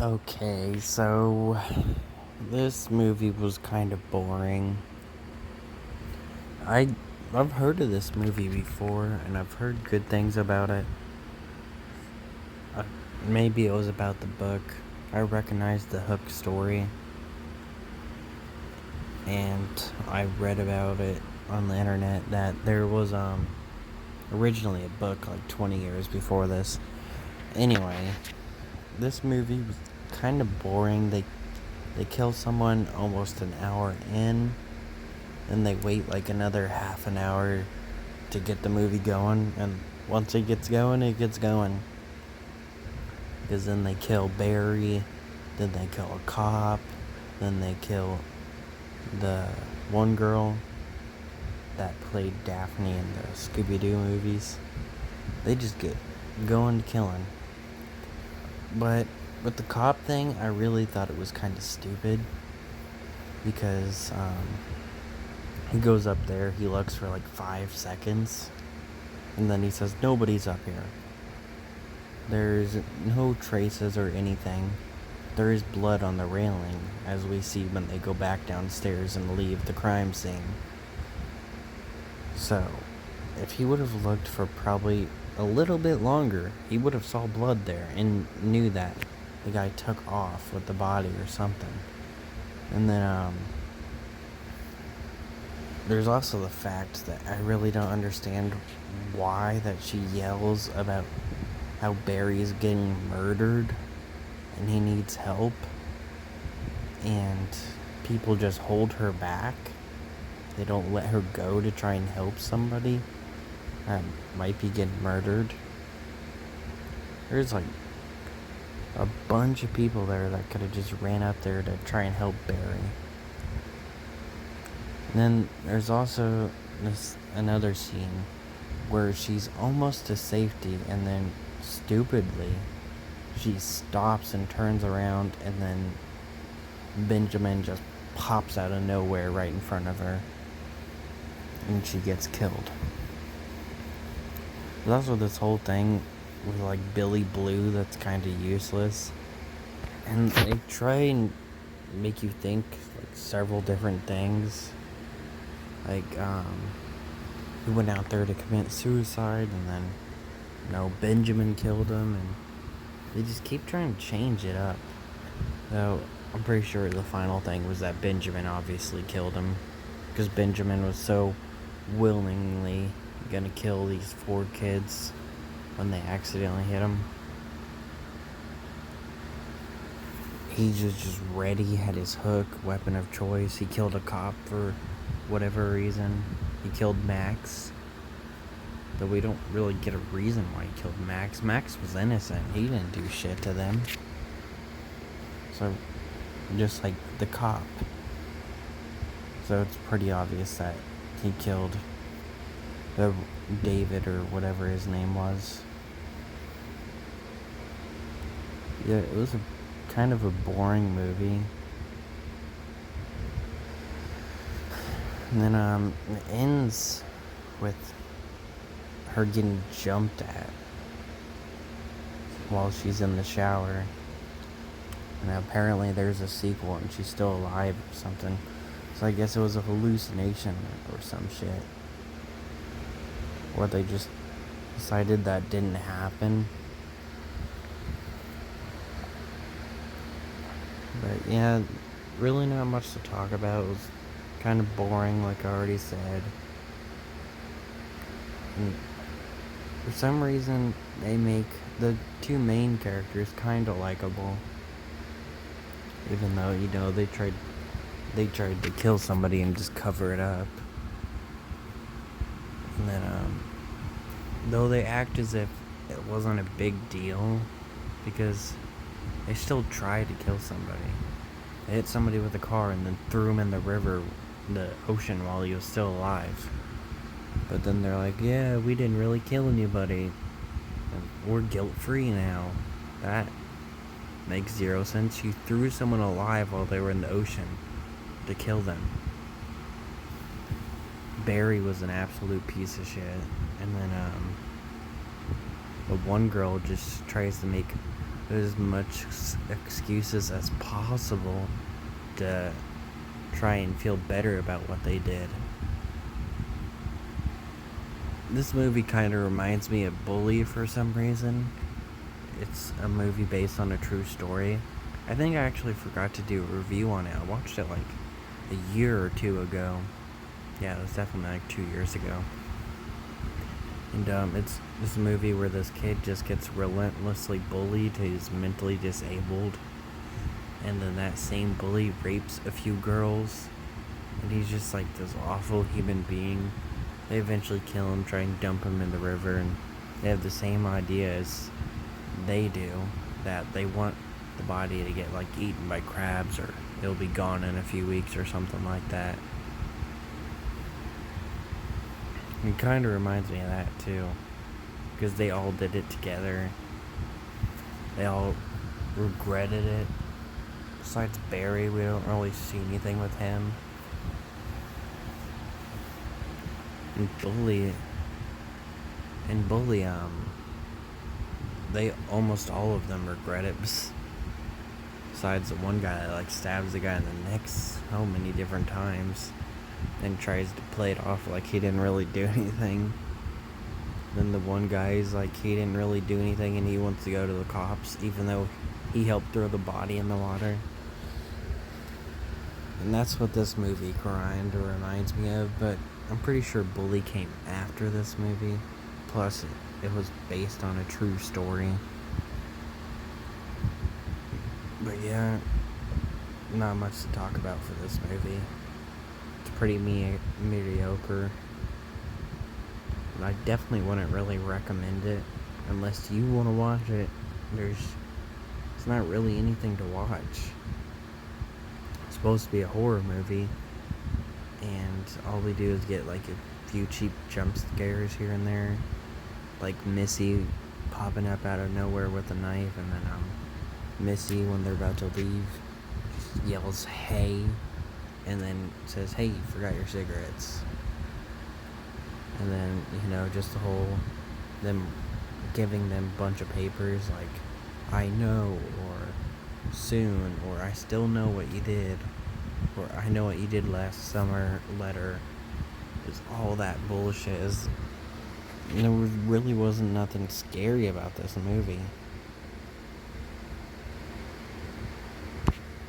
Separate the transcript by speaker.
Speaker 1: Okay, so this movie was kind of boring. I I've heard of this movie before and I've heard good things about it. Uh, Maybe it was about the book. I recognized the Hook story and I read about it on the internet that there was originally a book like 20 years before this. Anyway, this movie was kind of boring. They kill someone almost an hour in. And they wait like another half an hour to get the movie going, and once it gets going, it gets going. Because then they kill Barry, then they kill a cop, then they kill the one girl that played Daphne in the Scooby-Doo movies. They just get going to killing. But with the cop thing, I really thought it was kind of stupid. Because, he goes up there, he looks for like 5 seconds, and then he says, "Nobody's up here." There's no traces or anything. There is blood on the railing, as we see when they go back downstairs and leave the crime scene. So, if he would have looked for probably a little bit longer, he would have saw blood there and knew that the guy took off with the body or something. And then, there's also the fact that I really don't understand why that she yells about how Barry is getting murdered and he needs help, and people just hold her back. They don't let her go to try and help somebody that might be getting murdered. There's like a bunch of people there that could have just ran up there to try and help Barry. And then there's also another scene where she's almost to safety, and then stupidly she stops and turns around, and then Benjamin just pops out of nowhere right in front of her, and she gets killed. There's also this whole thing with like Billy Blue that's kind of useless, and they try and make you think like several different things. Like, he went out there to commit suicide, and then, Benjamin killed him, and they just keep trying to change it up. Though, I'm pretty sure the final thing was that Benjamin obviously killed him, because Benjamin was so willingly gonna kill these 4 kids when they accidentally hit him. He was just ready, he had his hook, weapon of choice. He killed a cop for whatever reason. He killed Max. Though we don't really get a reason why he killed Max. Max was innocent. He didn't do shit to them. So, just like the cop. So it's pretty obvious that he killed the David or whatever his name was. Yeah, it was kind of a boring movie. And then it ends with her getting jumped at while she's in the shower. And apparently there's a sequel and she's still alive or something. So I guess it was a hallucination or some shit. Or they just decided that didn't happen. But yeah, really not much to talk about. It was kind of boring, like I already said. And for some reason, they make the 2 main characters kind of likable. Even though, they tried to kill somebody and just cover it up. And then, though they act as if it wasn't a big deal, because they still tried to kill somebody. They hit somebody with a car and then threw him in the river, the ocean, while he was still alive. But then they're like, yeah, we didn't really kill anybody. We're guilt-free now. That makes 0 sense. You threw someone alive while they were in the ocean to kill them. Barry was an absolute piece of shit. And then, the one girl just tries to make as much excuses as possible to try and feel better about what they did. This movie kind of reminds me of Bully for some reason. It's a movie based on a true story. I think I actually forgot to do a review on it. I watched it like a year or two ago. Yeah, it was definitely like 2 years ago. And it's this movie where this kid just gets relentlessly bullied. He's mentally disabled, and then that same bully rapes a few girls, and he's just like this awful human being. They eventually kill him, try and dump him in the river, and they have the same idea as they do, that they want the body to get like eaten by crabs, or it'll be gone in a few weeks or something like that. It kind of reminds me of that too, because they all did it together. They all regretted it. Besides Barry, we don't really see anything with him. And Bully, they almost all of them regret it. Besides the one guy that like stabs the guy in the neck so many different times, and tries to play it off like he didn't really do anything. Then the one guy's like, he didn't really do anything and he wants to go to the cops, even though he helped throw the body in the water. And that's what this movie kind of reminds me of, but I'm pretty sure Bully came after this movie. Plus, it was based on a true story. But yeah, not much to talk about for this movie. It's pretty mediocre. And I definitely wouldn't really recommend it unless you want to watch it. It's not really anything to watch. It's supposed to be a horror movie, and all we do is get like a few cheap jump scares here and there, like Missy popping up out of nowhere with a knife, and then Missy, when they're about to leave, just yells "hey," and then says, "Hey, you forgot your cigarettes." And then, just the whole them giving them a bunch of papers like "I know," or "soon," or "I still know what you did," or "I know what you did last summer" letter. Is all that bullshit. There really wasn't nothing scary about this movie.